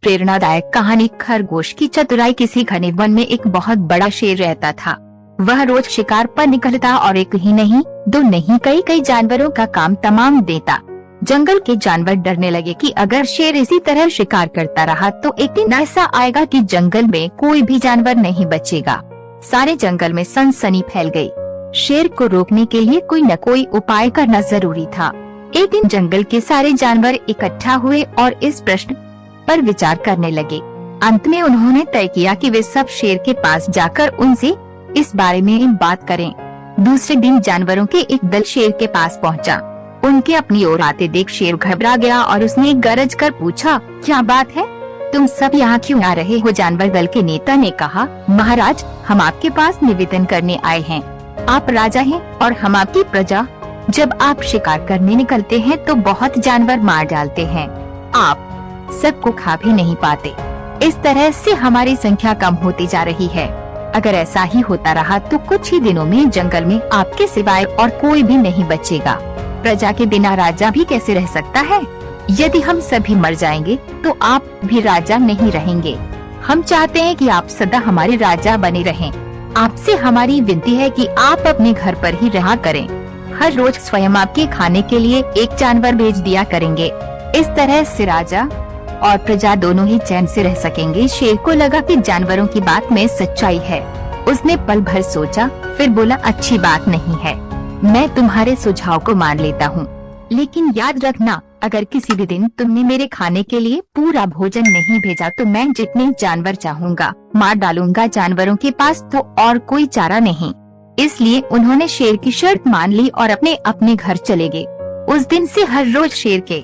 प्रेरणादायक कहानी। खरगोश की चतुराई। किसी घने वन में एक बहुत बड़ा शेर रहता था। वह रोज शिकार पर निकलता और एक ही नहीं, दो नहीं, कई कई जानवरों का काम तमाम देता। जंगल के जानवर डरने लगे कि अगर शेर इसी तरह शिकार करता रहा तो एक दिन ऐसा आएगा कि जंगल में कोई भी जानवर नहीं बचेगा। सारे जंगल में सनसनी फैल गई। शेर को रोकने के लिए कोई न कोई उपाय करना जरूरी था। एक दिन जंगल के सारे जानवर इकट्ठा हुए और इस प्रश्न पर विचार करने लगे। अंत में उन्होंने तय किया कि वे सब शेर के पास जाकर उनसे इस बारे में बात करें। दूसरे दिन जानवरों के एक दल शेर के पास पहुंचा। उनके अपनी ओर आते देख शेर घबरा गया और उसने गरज कर पूछा, क्या बात है, तुम सब यहाँ क्यों आ रहे हो? जानवर दल के नेता ने कहा, महाराज, हम आपके पास निवेदन करने आए हैं। आप राजा हैं और हम आपकी प्रजा। जब आप शिकार करने निकलते हैं तो बहुत जानवर मार डालते हैं। आप सबको खा भी नहीं पाते। इस तरह से हमारी संख्या कम होती जा रही है। अगर ऐसा ही होता रहा तो कुछ ही दिनों में जंगल में आपके सिवाय और कोई भी नहीं बचेगा। प्रजा के बिना राजा भी कैसे रह सकता है? यदि हम सभी मर जाएंगे तो आप भी राजा नहीं रहेंगे। हम चाहते हैं कि आप सदा हमारे राजा बने रहें। आपसे हमारी विनती है कि आप अपने घर पर ही रहा करें। हर रोज स्वयं आपके खाने के लिए एक जानवर भेज दिया करेंगे। इस तरह से राजा और प्रजा दोनों ही चैन से रह सकेंगे। शेर को लगा कि जानवरों की बात में सच्चाई है। उसने पल भर सोचा, फिर बोला, अच्छी बात नहीं है, मैं तुम्हारे सुझाव को मान लेता हूँ, लेकिन याद रखना, अगर किसी भी दिन तुमने मेरे खाने के लिए पूरा भोजन नहीं भेजा तो मैं जितने जानवर चाहूँगा मार डालूंगा। जानवरों के पास तो और कोई चारा नहीं, इसलिए उन्होंने शेर की शर्त मान ली और अपने अपने घर चले गए। उस दिन से हर रोज शेर के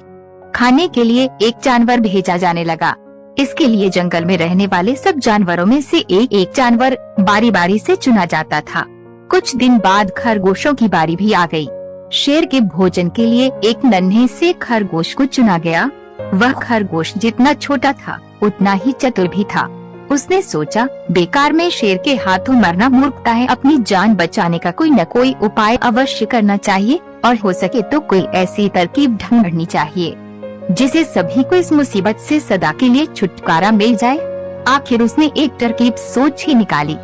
खाने के लिए एक जानवर भेजा जाने लगा। इसके लिए जंगल में रहने वाले सब जानवरों में से एक एक जानवर बारी बारी से चुना जाता था। कुछ दिन बाद खरगोशों की बारी भी आ गई। शेर के भोजन के लिए एक नन्हे से खरगोश को चुना गया। वह खरगोश जितना छोटा था उतना ही चतुर भी था। उसने सोचा, बेकार में शेर के हाथों मरना मूर्खता है। अपनी जान बचाने का कोई न कोई उपाय अवश्य करना चाहिए और हो सके तो कोई ऐसी तरकीब ढूंढनी चाहिए जिसे सभी को इस मुसीबत से सदा के लिए छुटकारा मिल जाए। आखिर उसने एक तरकीब सोच ही निकाली।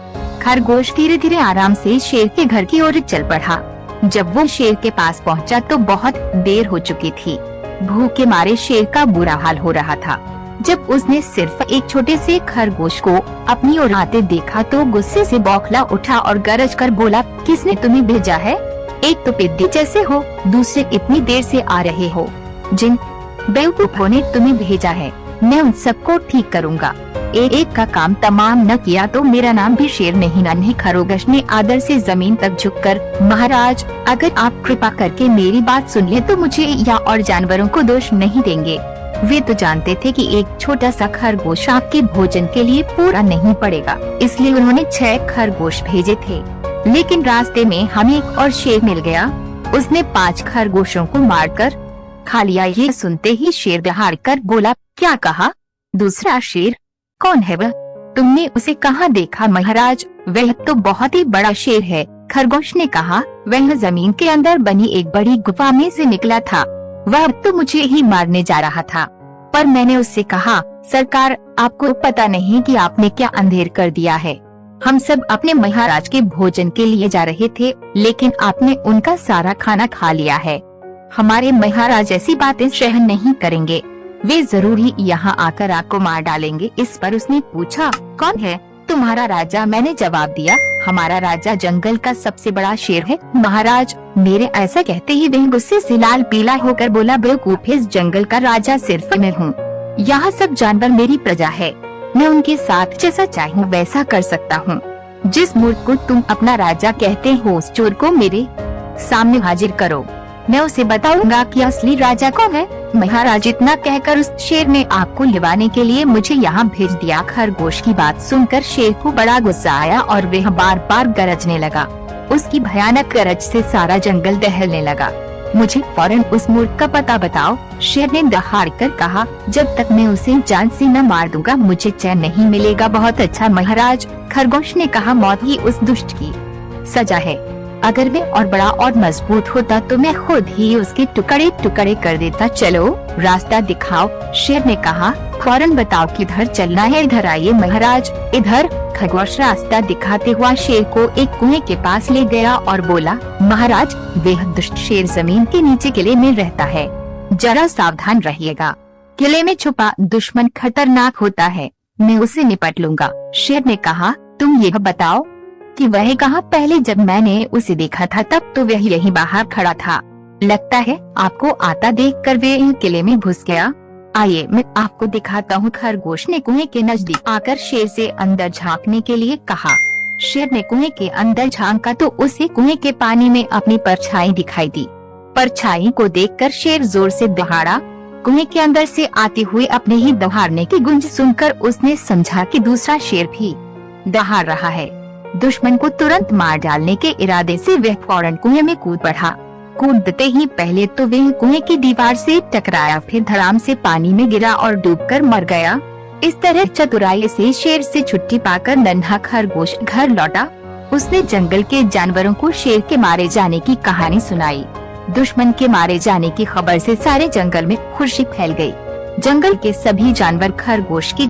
खरगोश धीरे धीरे आराम से शेर के घर की ओर चल पड़ा। जब वो शेर के पास पहुंचा तो बहुत देर हो चुकी थी। भूख के मारे शेर का बुरा हाल हो रहा था। जब उसने सिर्फ एक छोटे से खरगोश को अपनी ओर आते देखा तो गुस्से से बौखला उठा और गरज कर बोला, किसने तुम्हें भेजा है? एक तो पिद्दी जैसे हो, दूसरे इतनी देर से आ रहे हो। जिन बेवकूफों ने तुम्हें भेजा है, मैं उन सबको ठीक करूँगा। एक का काम तमाम न किया तो मेरा नाम भी शेर नहीं। नन्हे खरगोश ने आदर से जमीन तक झुककर, महाराज, अगर आप कृपा करके मेरी बात सुन ले तो मुझे या और जानवरों को दोष नहीं देंगे। वे तो जानते थे कि एक छोटा सा खरगोश आपके भोजन के लिए पूरा नहीं पड़ेगा, इसलिए उन्होंने 6 खरगोश भेजे थे। लेकिन रास्ते में हमें एक और शेर मिल गया। उसने 5 खरगोशों को मारकर खा लिया। ये सुनते ही शेर दहाड़ कर बोला, क्या कहा? दूसरा शेर? कौन है वह? तुमने उसे कहाँ देखा? महाराज, वह तो बहुत ही बड़ा शेर है। खरगोश ने कहा, वह जमीन के अंदर बनी एक बड़ी गुफा में से निकला था। वह तो मुझे ही मारने जा रहा था, पर मैंने उससे कहा, सरकार, आपको पता नहीं कि आपने क्या अंधेर कर दिया है। हम सब अपने महाराज के भोजन के लिए जा रहे थे, लेकिन आपने उनका सारा खाना खा लिया है। हमारे महाराज ऐसी बातें सहन नहीं करेंगे। वे जरूर ही यहाँ आकर आपको मार डालेंगे। इस पर उसने पूछा, कौन है तुम्हारा राजा? मैंने जवाब दिया, हमारा राजा जंगल का सबसे बड़ा शेर है। महाराज, मेरे ऐसा कहते ही वह गुस्से से लाल पीला होकर बोला, बेवकूफ, इस जंगल का राजा सिर्फ मैं हूँ। यहाँ सब जानवर मेरी प्रजा है। मैं उनके साथ जैसा चाहूँ वैसा कर सकता हूँ। जिस मूर्ख को तुम अपना राजा कहते हो उस चोर को मेरे सामने हाजिर करो। मैं उसे बताऊंगा कि असली राजा कौन है। महाराज, इतना कहकर उस शेर ने आपको लिवाने के लिए मुझे यहाँ भेज दिया। खरगोश की बात सुनकर शेर को बड़ा गुस्सा आया और वह बार बार गरजने लगा। उसकी भयानक गरज से सारा जंगल दहलने लगा। मुझे फौरन उस मूर्ख का पता बताओ। शेर ने दहाड़ कर कहा, जब तक मैं उसे जान से न मार दूंगा मुझे चैन नहीं मिलेगा। बहुत अच्छा महाराज, खरगोश ने कहा, मौत ही उस दुष्ट की सजा है। अगर मैं और बड़ा और मजबूत होता तो मैं खुद ही उसके टुकड़े टुकड़े कर देता। चलो रास्ता दिखाओ, शेर ने कहा। फौरन बताओ किधर चलना है। इधर आइए महाराज, इधर। खरगोश रास्ता दिखाते हुआ शेर को एक कुएं के पास ले गया और बोला, महाराज वह दुष्ट शेर जमीन के नीचे किले में रहता है, जरा सावधान रहिएगा। किले में छुपा दुश्मन खतरनाक होता है, मैं उसे निपट लूंगा। शेर ने कहा, तुम ये बताओ कि वह कहाँ? पहले जब मैंने उसे देखा था तब तो वह यहीं बाहर खड़ा था, लगता है आपको आता देखकर वह किले में घुस गया। आइए मैं आपको दिखाता हूँ। खरगोश ने कुएं के नजदीक आकर शेर से अंदर झांकने के लिए कहा। शेर ने कुएं के अंदर झांका तो उसे कुएं के पानी में अपनी परछाई दिखाई दी। परछाई को देखकर शेर जोर से दहाड़ा। कुएं के अंदर से आते हुए अपने ही दहाड़ने की गूंज सुनकर उसने समझा कि दूसरा शेर भी दहाड़ रहा है। दुश्मन को तुरंत मार डालने के इरादे से वह फौरन कुएं में कूद पड़ा। कूदते ही पहले तो वह कुएं की दीवार से टकराया, फिर धड़ाम से पानी में गिरा और डूबकर मर गया। इस तरह चतुराई से शेर से छुट्टी पाकर नन्हा खरगोश घर लौटा। उसने जंगल के जानवरों को शेर के मारे जाने की कहानी सुनाई। दुश्मन के मारे जाने की खबर से सारे जंगल में खुशी फैल गई। जंगल के सभी जानवर खरगोश की